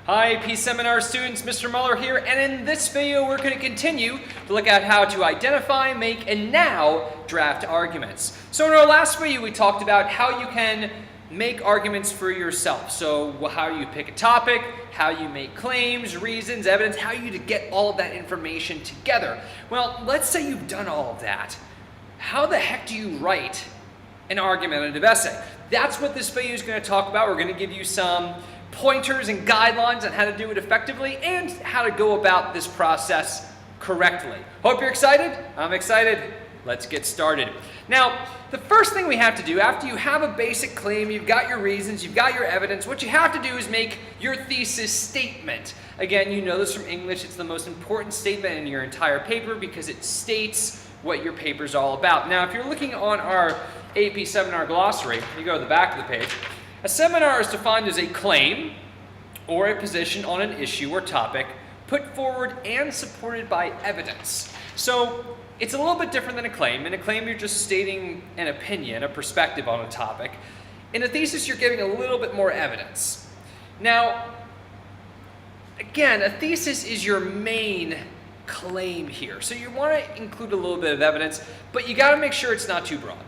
Hi, Peace Seminar students, Mr. Muller here, and in this video we're going to continue to look at how to identify, make, and now draft arguments. So in our last video we talked about how you can make arguments for yourself. So how you pick a topic, how you make claims, reasons, evidence, how you get all of that information together. Well, let's say you've done all of that. How the heck do you write an argumentative essay? That's what this video is going to talk about. We're going to give you some pointers and guidelines on how to do it effectively and how to go about this process correctly. Hope you're excited. I'm excited. Let's get started. Now, the first thing we have to do after you have a basic claim, you've got your reasons, you've got your evidence, what you have to do is make your thesis statement. Again, you know this from English. It's the most important statement in your entire paper because it states what your paper is all about. Now, if you're looking on our AP seminar glossary, you go to the back of the page. A seminar is defined as a claim or a position on an issue or topic put forward and supported by evidence. So it's a little bit different than a claim. In a claim, you're just stating an opinion, a perspective on a topic. In a thesis, you're giving a little bit more evidence. Now, again, a thesis is your main claim here. So you want to include a little bit of evidence, but you got to make sure it's not too broad.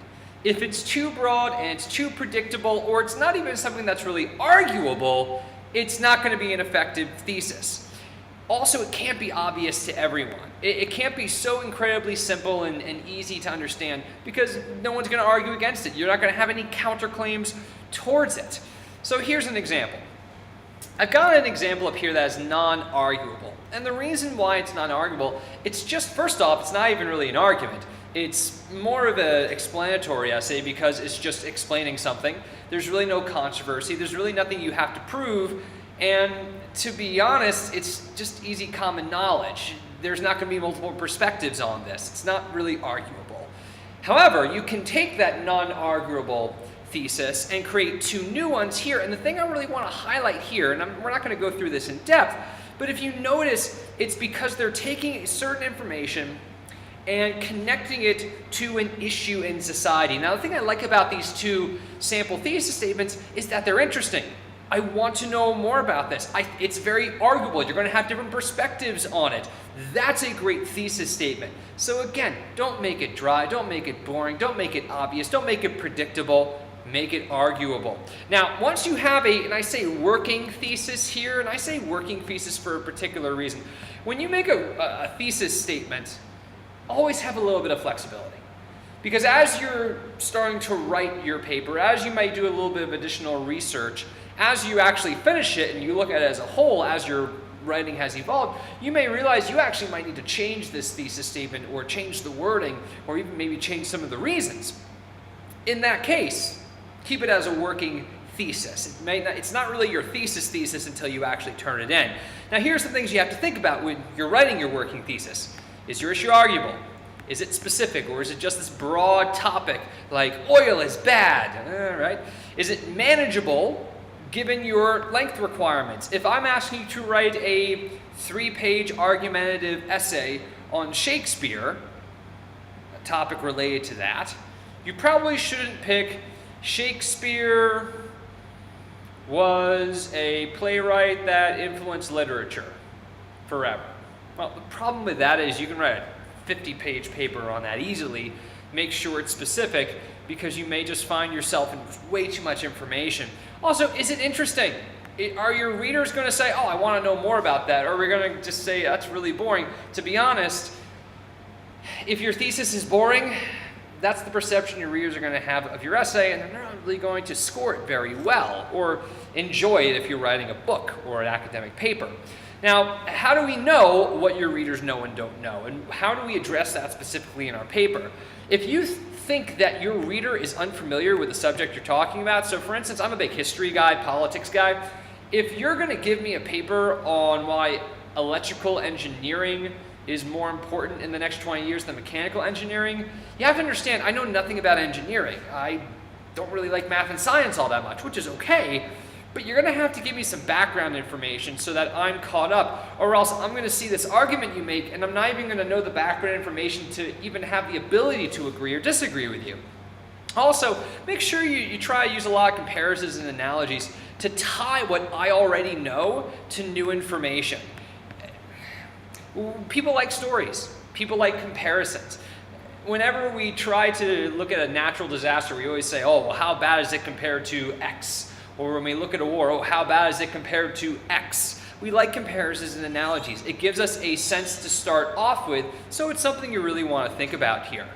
If it's too broad and it's too predictable, or it's not even something that's really arguable, it's not going to be an effective thesis. Also, it can't be obvious to everyone. It can't be so incredibly simple and easy to understand because no one's going to argue against it. You're not going to have any counterclaims towards it. So here's an example. I've got an example up here that is non-arguable. And the reason why it's non-arguable, it's just, first off, it's not even really an argument. It's more of an explanatory essay because it's just explaining something. There's really no controversy. There's really nothing you have to prove. And to be honest, it's just easy common knowledge. There's not going to be multiple perspectives on this. It's not really arguable. However, you can take that non-arguable thesis and create two new ones here. And the thing I really want to highlight here, and we're not going to go through this in depth, but if you notice, it's because they're taking certain information and connecting it to an issue in society. Now, the thing I like about these two sample thesis statements is that they're interesting. I want to know more about this. It's very arguable. You're going to have different perspectives on it. That's a great thesis statement. So again, don't make it dry. Don't make it boring. Don't make it obvious. Don't make it predictable. Make it arguable. Now, once you have and I say working thesis here, and I say working thesis for a particular reason. When you make a thesis statement, always have a little bit of flexibility. Because as you're starting to write your paper, as you might do a little bit of additional research, as you actually finish it and you look at it as a whole, as your writing has evolved, you may realize you actually might need to change this thesis statement or change the wording or even maybe change some of the reasons. In that case, keep it as a working thesis. It's not really your thesis until you actually turn it in. Now here's some things you have to think about when you're writing your working thesis. Is your issue arguable? Is it specific, or is it just this broad topic like oil is bad, right? Is it manageable given your length requirements? If I'm asking you to write a 3-page argumentative essay on Shakespeare, a topic related to that, you probably shouldn't pick Shakespeare was a playwright that influenced literature forever. Well, the problem with that is you can write a 50-page paper on that easily. Make sure it's specific because you may just find yourself in way too much information. Also, is it interesting? Are your readers going to say, oh, I want to know more about that? Or are we going to just say, that's really boring? To be honest, if your thesis is boring, that's the perception your readers are going to have of your essay, and they're not really going to score it very well or enjoy it if you're writing a book or an academic paper. Now, how do we know what your readers know and don't know? And how do we address that specifically in our paper? If you think that your reader is unfamiliar with the subject you're talking about, so for instance, I'm a big history guy, politics guy. If you're going to give me a paper on why electrical engineering is more important in the next 20 years than mechanical engineering, you have to understand, I know nothing about engineering. I don't really like math and science all that much, which is okay. But you're going to have to give me some background information so that I'm caught up, or else I'm going to see this argument you make and I'm not even going to know the background information to even have the ability to agree or disagree with you. Also, make sure you try to use a lot of comparisons and analogies to tie what I already know to new information. People like stories. People like comparisons. Whenever we try to look at a natural disaster, we always say, oh, well, how bad is it compared to X? Or when we look at a war, oh, how bad is it compared to X? We like comparisons and analogies. It gives us a sense to start off with, so it's something you really want to think about here.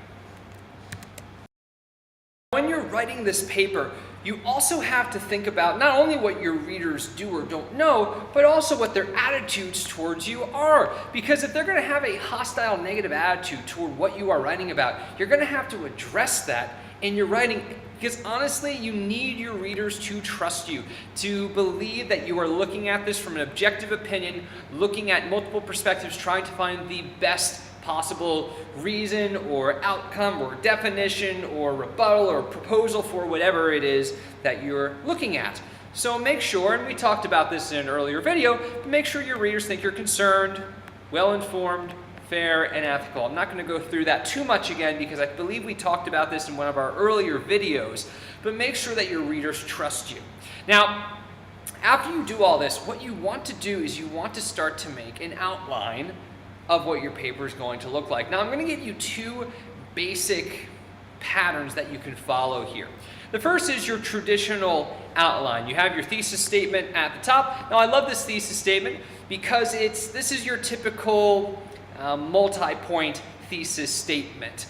When you're writing this paper, you also have to think about not only what your readers do or don't know, but also what their attitudes towards you are. Because if they're going to have a hostile, negative attitude toward what you are writing about, you're going to have to address that in your writing. Because honestly, you need your readers to trust you, to believe that you are looking at this from an objective opinion, looking at multiple perspectives, trying to find the best possible reason or outcome or definition or rebuttal or proposal for whatever it is that you're looking at. So make sure, and we talked about this in an earlier video, but make sure your readers think you're concerned, well-informed, fair, and ethical. I'm not going to go through that too much again because I believe we talked about this in one of our earlier videos, but make sure that your readers trust you. Now, after you do all this, what you want to do is you want to start to make an outline of what your paper is going to look like. Now, I'm going to give you two basic patterns that you can follow here. The first is your traditional outline. You have your thesis statement at the top. Now, I love this thesis statement because this is your typical multi-point thesis statement.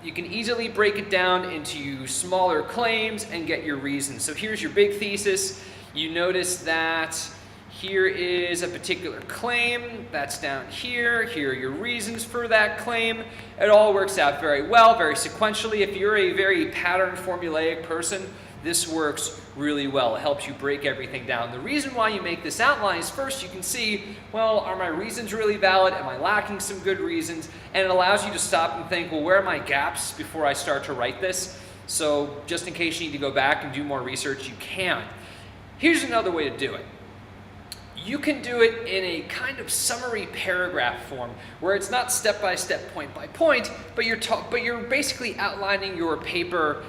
You can easily break it down into smaller claims and get your reasons. So here's your big thesis. You notice that here is a particular claim that's down here. Here are your reasons for that claim. It all works out very well, very sequentially. If you're a very pattern formulaic person, this works really well. It helps you break everything down. The reason why you make this outline is first you can see, well, are my reasons really valid? Am I lacking some good reasons? And it allows you to stop and think, well, where are my gaps before I start to write this? So just in case you need to go back and do more research, you can. Here's another way to do it. You can do it in a kind of summary paragraph form where it's not step-by-step, point-by-point, but you're basically outlining your paper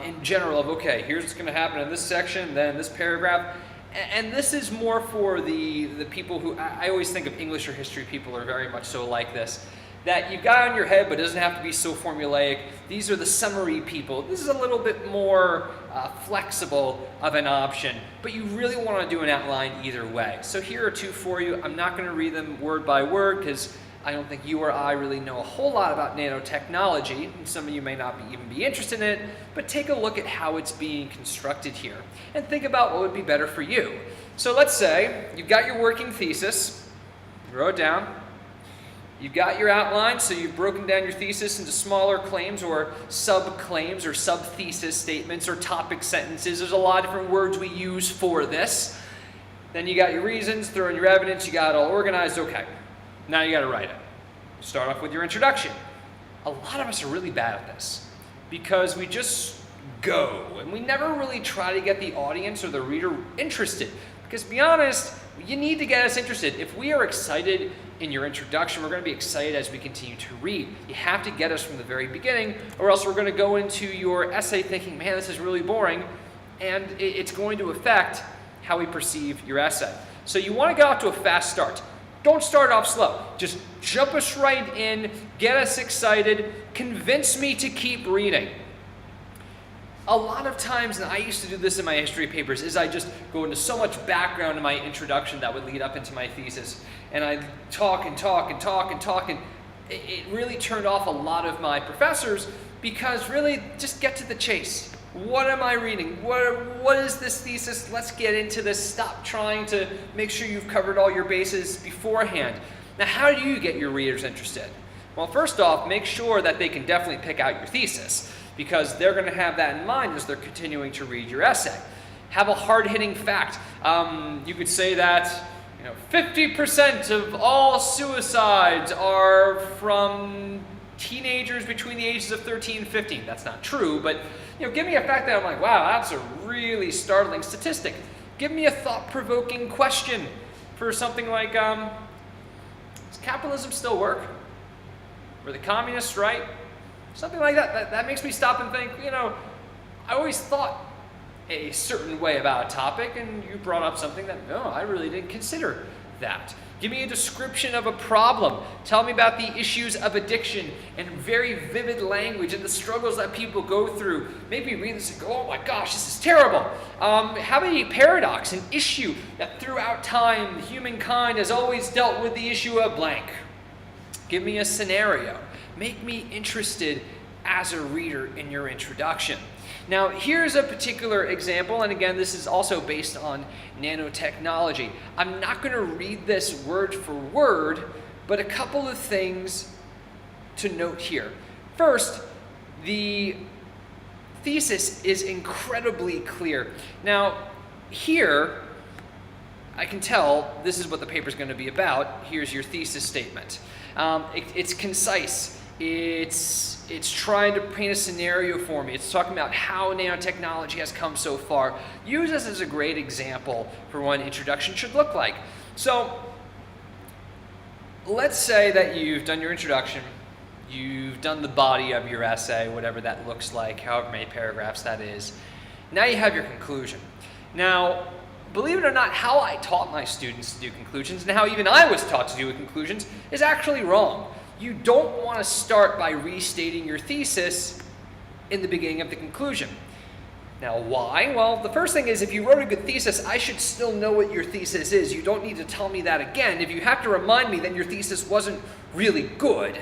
in general of, okay, here's what's going to happen in this section, then this paragraph. And this is more for the people who, I always think of English or history people are very much so like this, that you've got on your head, but it doesn't have to be so formulaic. These are the summary people. This is a little bit more flexible of an option, but you really want to do an outline either way. So here are two for you. I'm not going to read them word by word because I don't think you or I really know a whole lot about nanotechnology, and some of you may not even be interested in it, but take a look at how it's being constructed here and think about what would be better for you. So let's say you've got your working thesis, you wrote it down. You've got your outline, so you've broken down your thesis into smaller claims or sub-claims or sub-thesis statements or topic sentences. There's a lot of different words we use for this. Then you got your reasons, throw in your evidence, you got it all organized. Okay, now you got to write it. Start off with your introduction. A lot of us are really bad at this because we just go and we never really try to get the audience or the reader interested. Because to be honest, you need to get us interested. If we are excited in your introduction, we're going to be excited as we continue to read. You have to get us from the very beginning, or else we're going to go into your essay thinking, man, this is really boring, and it's going to affect how we perceive your essay. So you want to get off to a fast start. Don't start off slow. Just jump us right in, get us excited, convince me to keep reading. A lot of times, and I used to do this in my history papers, is I just go into so much background in my introduction that would lead up into my thesis. And I talk and talk and talk and talk, and it really turned off a lot of my professors because really, just get to the chase. What am I reading? What is this thesis? Let's get into this. Stop trying to make sure you've covered all your bases beforehand. Now, how do you get your readers interested? Well, first off, make sure that they can definitely pick out your thesis, because they're going to have that in mind as they're continuing to read your essay. Have a hard-hitting fact. You could say that 50% of all suicides are from teenagers between the ages of 13 and 15. That's not true, but give me a fact that I'm like, wow, that's a really startling statistic. Give me a thought-provoking question for something like, does capitalism still work? Were the communists right? Something like that. That makes me stop and think, I always thought a certain way about a topic, and you brought up something that, no, I really didn't consider that. Give me a description of a problem. Tell me about the issues of addiction in very vivid language and the struggles that people go through. Make me read this and go, oh my gosh, this is terrible. Have a paradox, an issue that throughout time humankind has always dealt with the issue of blank. Give me a scenario. Make me interested as a reader in your introduction. Now, here's a particular example, and again, this is also based on nanotechnology. I'm not going to read this word for word, but a couple of things to note here. First, the thesis is incredibly clear. Now, here, I can tell this is what the paper is going to be about. Here's your thesis statement. It's concise. It's trying to paint a scenario for me. It's talking about how nanotechnology has come so far. Use this as a great example for what an introduction should look like. So let's say that you've done your introduction, you've done the body of your essay, whatever that looks like, however many paragraphs that is. Now you have your conclusion. Now, believe it or not, how I taught my students to do conclusions and how even I was taught to do conclusions is actually wrong. You don't want to start by restating your thesis in the beginning of the conclusion. Now, why? Well, the first thing is if you wrote a good thesis, I should still know what your thesis is. You don't need to tell me that again. If you have to remind me, then your thesis wasn't really good.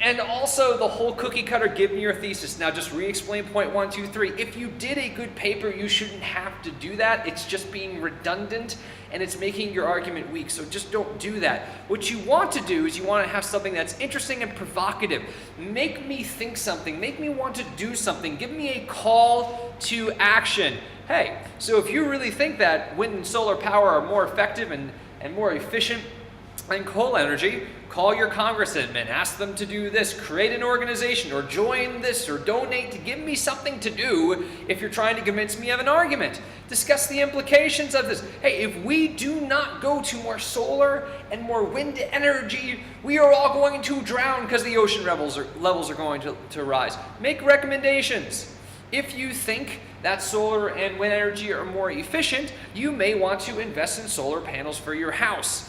And also the whole cookie cutter, give me your thesis. Now just re-explain point 1, 2, 3. If you did a good paper, you shouldn't have to do that. It's just being redundant and it's making your argument weak. So just don't do that. What you want to do is you want to have something that's interesting and provocative. Make me think something. Make me want to do something. Give me a call to action. Hey, so if you really think that wind and solar power are more effective and more efficient than coal energy, call your congressman, ask them to do this, create an organization, or join this, or donate to give me something to do if you're trying to convince me of an argument. Discuss the implications of this. Hey, if we do not go to more solar and more wind energy, we are all going to drown because the ocean levels are going to rise. Make recommendations. If you think that solar and wind energy are more efficient, you may want to invest in solar panels for your house.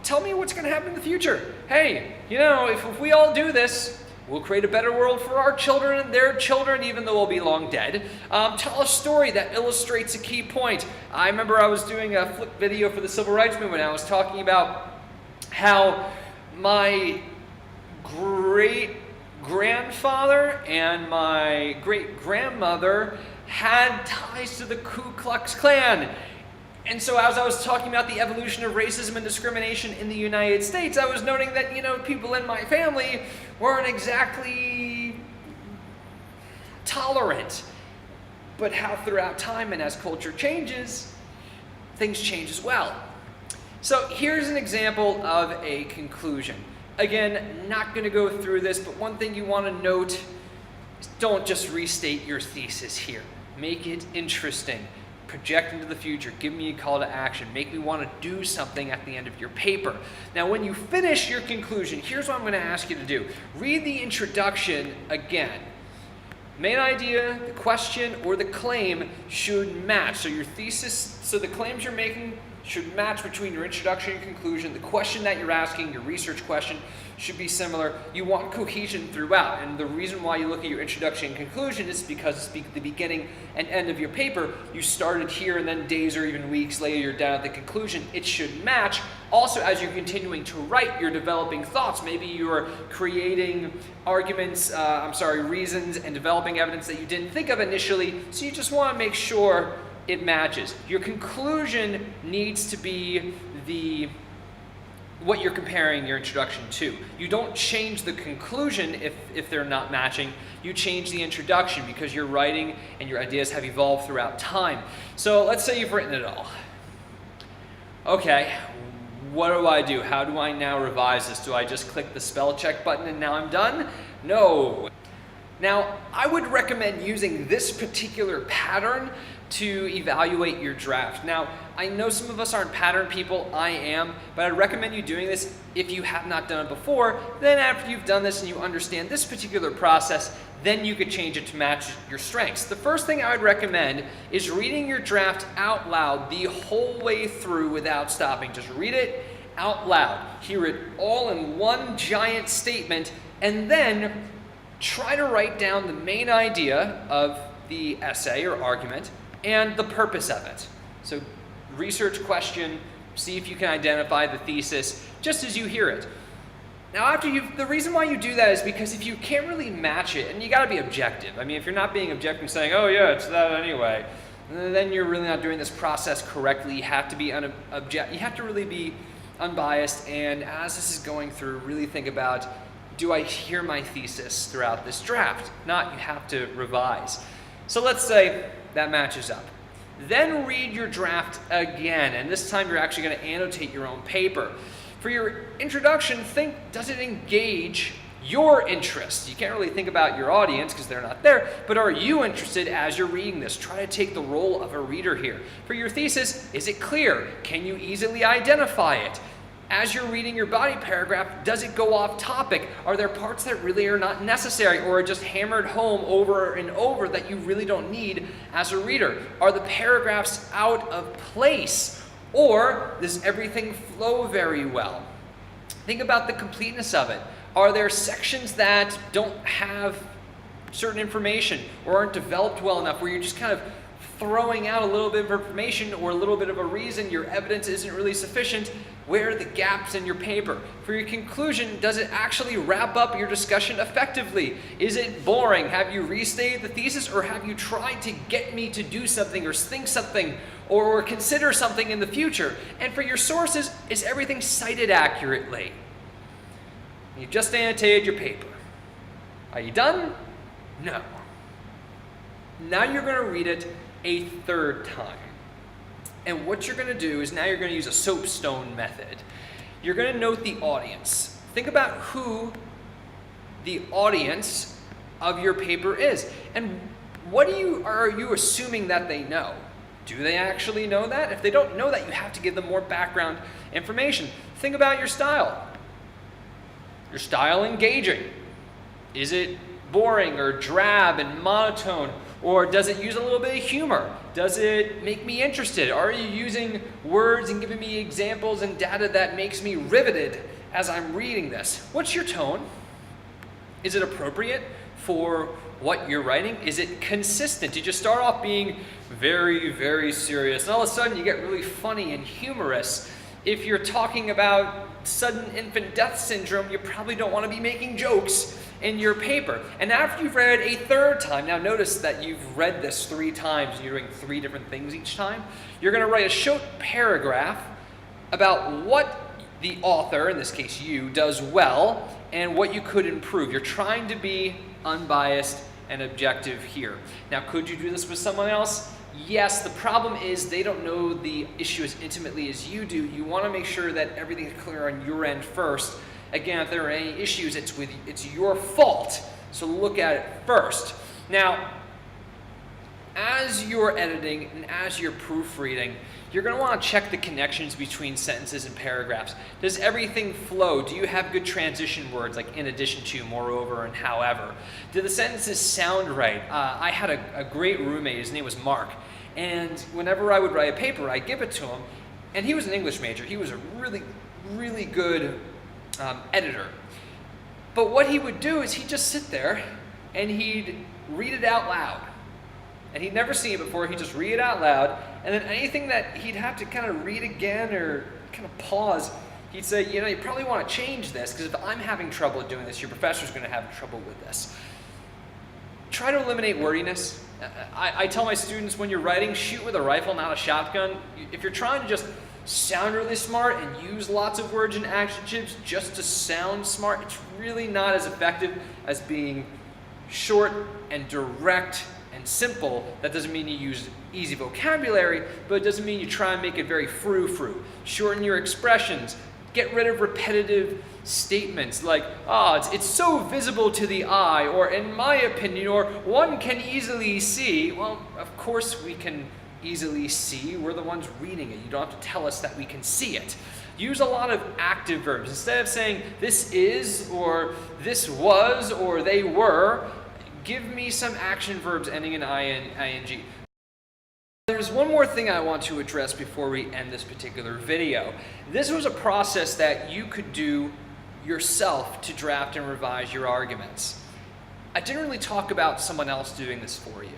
Tell me what's going to happen in the future. Hey, you know, if we all do this, we'll create a better world for our children and their children, even though we'll be long dead. Tell a story that illustrates a key point. I remember I was doing a flip video for the Civil Rights Movement. I was talking about how my great-grandfather and my great-grandmother had ties to the Ku Klux Klan. And so as I was talking about the evolution of racism and discrimination in the United States, I was noting that, you know, people in my family weren't exactly tolerant. But how throughout time and as culture changes, things change as well. So here's an example of a conclusion. Again, not going to go through this, but one thing you want to note is don't just restate your thesis here. Make it interesting. Project into the future. Give me a call to action. Make me want to do something at the end of your paper. Now, when you finish your conclusion, here's what I'm going to ask you to do. Read the introduction again. Main idea, the question, or the claim should match. So your thesis, so the claims you're making should match between your introduction and conclusion. The question that you're asking, your research question, should be similar. You want cohesion throughout, and the reason why you look at your introduction and conclusion is because it's the beginning and end of your paper. You started here, and then days or even weeks later, you're down at the conclusion. It should match. Also, as you're continuing to write, you're developing thoughts. Maybe you're creating reasons and developing evidence that you didn't think of initially, so you just want to make sure it matches. Your conclusion needs to be what you're comparing your introduction to. You don't change the conclusion if they're not matching. You change the introduction because your writing and your ideas have evolved throughout time. So let's say you've written it all. Okay, what do? How do I now revise this? Do I just click the spell check button and now I'm done? No. Now, I would recommend using this particular pattern to evaluate your draft. Now, I know some of us aren't pattern people, I am, but I'd recommend you doing this if you have not done it before. Then after you've done this and you understand this particular process, then you could change it to match your strengths. The first thing I would recommend is reading your draft out loud the whole way through without stopping. Just read it out loud. Hear it all in one giant statement, and then try to write down the main idea of the essay or argument and the purpose of it. So research question, see if you can identify the thesis just as you hear it. Now the reason why you do that is because if you can't really match it, and you gotta be objective. I mean, if you're not being objective and saying, oh yeah, it's that anyway, then you're really not doing this process correctly. You have to be you have to really be unbiased, and as this is going through, really think about, do I hear my thesis throughout this draft? If not, you have to revise. So let's say that matches up. Then read your draft again, and this time you're actually going to annotate your own paper. For your introduction, think, does it engage your interest? You can't really think about your audience because they're not there, but are you interested as you're reading this? Try to take the role of a reader here. For your thesis, is it clear? Can you easily identify it? As you're reading your body paragraph, does it go off topic? Are there parts that really are not necessary or are just hammered home over and over that you really don't need as a reader? Are the paragraphs out of place? Or does everything flow very well? Think about the completeness of it. Are there sections that don't have certain information or aren't developed well enough where you're just kind of throwing out a little bit of information or a little bit of a reason, your evidence isn't really sufficient? Where are the gaps in your paper? For your conclusion, does it actually wrap up your discussion effectively? Is it boring? Have you restated the thesis, or have you tried to get me to do something or think something or consider something in the future? And for your sources, is everything cited accurately? You've just annotated your paper. Are you done? No. Now you're going to read it a third time. And what you're going to do is now you're going to use a soapstone method. You're going to note the audience. Think about who the audience of your paper is. And what are you assuming that they know? Do they actually know that? If they don't know that, you have to give them more background information. Think about your style. Your style engaging? Is it boring or drab and monotone? Or does it use a little bit of humor? Does it make me interested? Are you using words and giving me examples and data that makes me riveted as I'm reading this? What's your tone? Is it appropriate for what you're writing? Is it consistent? Did you start off being very, very serious, and all of a sudden you get really funny and humorous? If you're talking about sudden infant death syndrome, you probably don't want to be making jokes in your paper. And after you've read it a third time, now notice that you've read this 3 times and you're doing 3 different things each time. You're going to write a short paragraph about what the author, in this case you, does well and what you could improve. You're trying to be unbiased and objective here. Now, could you do this with someone else? Yes. The problem is they don't know the issue as intimately as you do. You want to make sure that everything is clear on your end first. Again, if there are any issues, it's your fault, so look at it first. Now, as you're editing and as you're proofreading, you're going to want to check the connections between sentences and paragraphs. Does everything flow? Do you have good transition words like in addition to, moreover, and however? Do the sentences sound right? I had a great roommate. His name was Mark. And whenever I would write a paper, I'd give it to him. And he was an English major. He was a really, really good editor. But what he would do is he'd just sit there and he'd read it out loud. And he'd never seen it before. He'd just read it out loud. And then anything that he'd have to kind of read again or kind of pause, he'd say, you probably want to change this, because if I'm having trouble doing this, your professor's going to have trouble with this. Try to eliminate wordiness. I tell my students, when you're writing, shoot with a rifle, not a shotgun. If you're trying to just sound really smart and use lots of words and adjectives just to sound smart, it's really not as effective as being short and direct and simple. That doesn't mean you use easy vocabulary, but it doesn't mean you try and make it very frou-frou. Shorten your expressions. Get rid of repetitive statements like, it's so visible to the eye, or in my opinion, or one can easily see. Well, of course we can easily see. We're the ones reading it. You don't have to tell us that we can see it. Use a lot of active verbs. Instead of saying this is, or this was, or they were, give me some action verbs ending in ing. There's one more thing I want to address before we end this particular video. This was a process that you could do yourself to draft and revise your arguments. I didn't really talk about someone else doing this for you.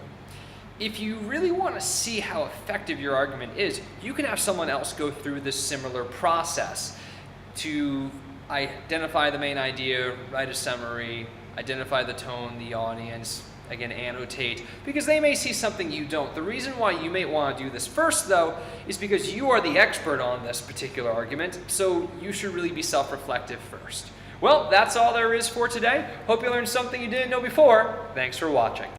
If you really want to see how effective your argument is, you can have someone else go through this similar process to identify the main idea, write a summary, identify the tone, the audience, again, annotate, because they may see something you don't. The reason why you may want to do this first, though, is because you are the expert on this particular argument, so you should really be self-reflective first. Well, that's all there is for today. Hope you learned something you didn't know before. Thanks for watching.